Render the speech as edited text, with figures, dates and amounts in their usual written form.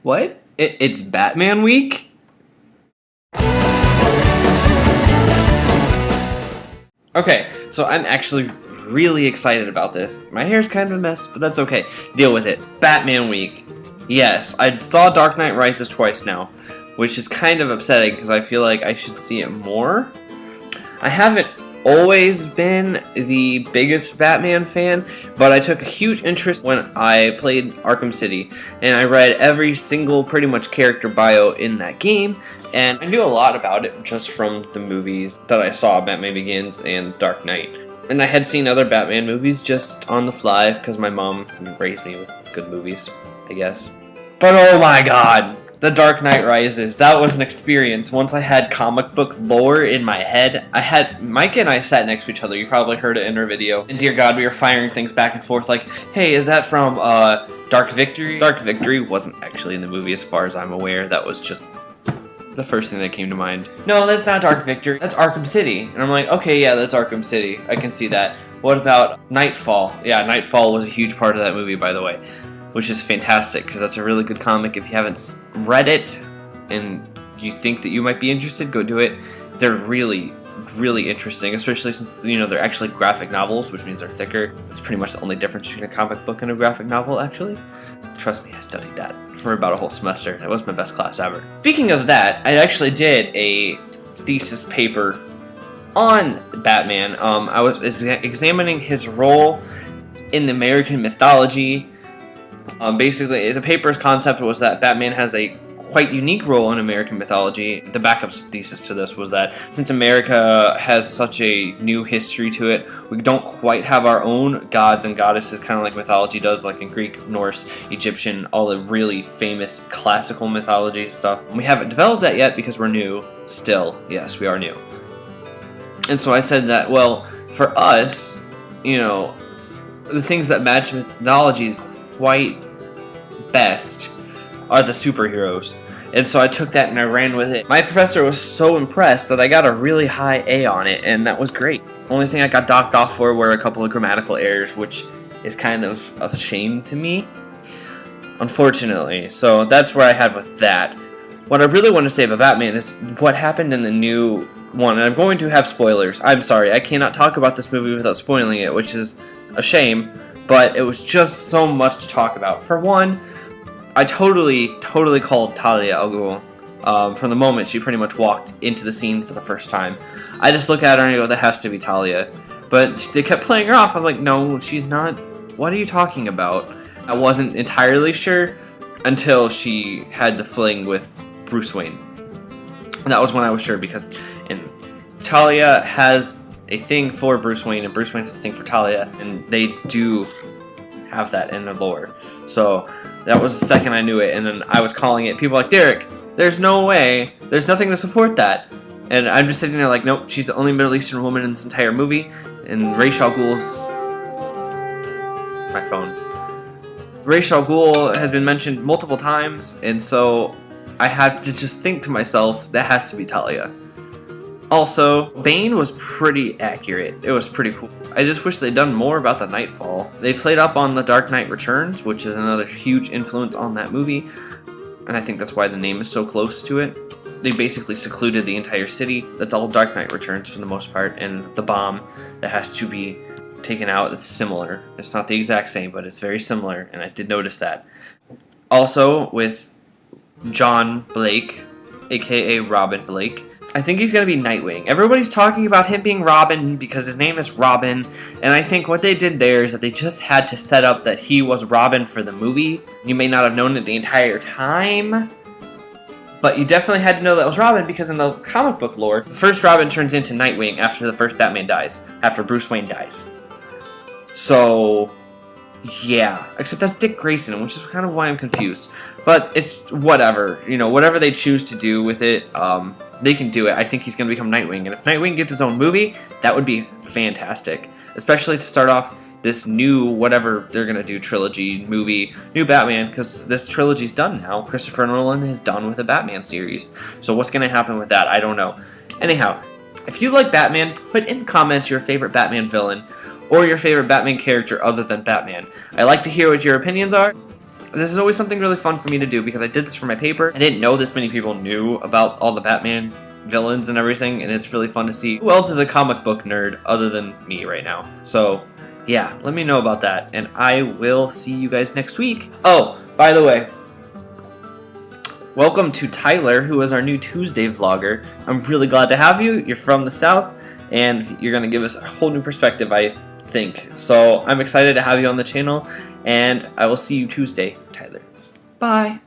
What? It's Batman week? Okay, so I'm actually really excited about this. My hair's kind of a mess, but that's okay. Deal with it. Batman week. Yes, I saw Dark Knight Rises twice now, which is kind of upsetting because I feel like I should see it more. I haven't always been the biggest Batman fan, but I took a huge interest when I played Arkham City, and I read every single pretty much character bio in that game, and I knew a lot about it just from the movies that I saw, Batman Begins and Dark Knight. And I had seen other Batman movies just on the fly because my mom raised me with good movies, I guess. But oh my god! The Dark Knight Rises. That was an experience. Once I had comic book lore in my head, Mike and I sat next to each other. You probably heard it in our video. And dear God, we were firing things back and forth like, hey, is that from Dark Victory? Dark Victory wasn't actually in the movie as far as I'm aware. That was just the first thing that came to mind. No, that's not Dark Victory. That's Arkham City. And I'm like, okay, yeah, that's Arkham City. I can see that. What about Nightfall? Yeah, Nightfall was a huge part of that movie, by the way. Which is fantastic, because that's a really good comic. If you haven't read it, and you think that you might be interested, go do it. They're really, really interesting, especially since, you know, they're actually graphic novels, which means they're thicker. It's pretty much the only difference between a comic book and a graphic novel, actually. Trust me, I studied that for about a whole semester. It was my best class ever. Speaking of that, I actually did a thesis paper on Batman. I was examining his role in the American mythology. Basically, the paper's concept was that Batman has a quite unique role in American mythology. The backup thesis to this was that since America has such a new history to it, we don't quite have our own gods and goddesses, kind of like mythology does, like in Greek, Norse, Egyptian, all the really famous classical mythology stuff. We haven't developed that yet because we're new. Still, yes, we are new. And so I said that, well, for us, you know, the things that match mythology quite best are the superheroes. And so I took that and I ran with it. My professor was so impressed that I got a really high A on it, and that was great. Only thing I got docked off for were a couple of grammatical errors, which is kind of a shame to me, unfortunately. So that's where I had with that. What I really want to say about Batman is what happened in the new one, and I'm going to have spoilers. I'm sorry, I cannot talk about this movie without spoiling it, which is a shame. But it was just so much to talk about. For one, I totally called Talia al Ghul from the moment she pretty much walked into the scene for the first time. I just look at her and I go, that has to be Talia. But they kept playing her off. I'm like, no, she's not. What are you talking about? I wasn't entirely sure until she had the fling with Bruce Wayne. And that was when I was sure, because Talia has a thing for Bruce Wayne, and Bruce Wayne has a thing for Talia, and they do have that in the lore. So that was the second I knew it, and then I was calling it. People were like, Derek, there's no way, there's nothing to support that. And I'm just sitting there like, nope, she's the only Middle Eastern woman in this entire movie, and Ra's al Ghul's my phone. Ra's al Ghul has been mentioned multiple times, and so I had to just think to myself, that has to be Talia. Also, Bane was pretty accurate. It was pretty cool. I just wish they'd done more about the Nightfall. They played up on The Dark Knight Returns, which is another huge influence on that movie, and I think that's why the name is so close to it. They basically secluded the entire city. That's all Dark Knight Returns for the most part, and the bomb that has to be taken out is similar. It's not the exact same, but it's very similar, and I did notice that. Also, with John Blake, aka Robin Blake, I think he's going to be Nightwing. Everybody's talking about him being Robin because his name is Robin, and I think what they did there is that they just had to set up that he was Robin for the movie. You may not have known it the entire time, but you definitely had to know that was Robin because in the comic book lore, the first Robin turns into Nightwing after the first Batman dies, after Bruce Wayne dies. So, yeah, except that's Dick Grayson, which is kind of why I'm confused. But it's whatever, you know, whatever they choose to do with it, they can do it. I think he's going to become Nightwing, and if Nightwing gets his own movie, that would be fantastic. Especially to start off this new, whatever they're going to do, trilogy, movie, new Batman, because this trilogy's done now. Christopher Nolan is done with the Batman series. So what's going to happen with that? I don't know. Anyhow, if you like Batman, put in the comments your favorite Batman villain, or your favorite Batman character other than Batman. I like to hear what your opinions are. this is always something really fun for me to do because I did this for my paper. I didn't know this many people knew about all the Batman villains and everything, and it's really fun to see who else is a comic book nerd other than me right now. So yeah, let me know about that, and I will see you guys next week. Oh, by the way, welcome to Tyler, who is our new Tuesday vlogger. I'm really glad to have you. You're from the South, and you're gonna give us a whole new perspective, I think. So I'm excited to have you on the channel, and I will see you Tuesday, Tyler. Bye.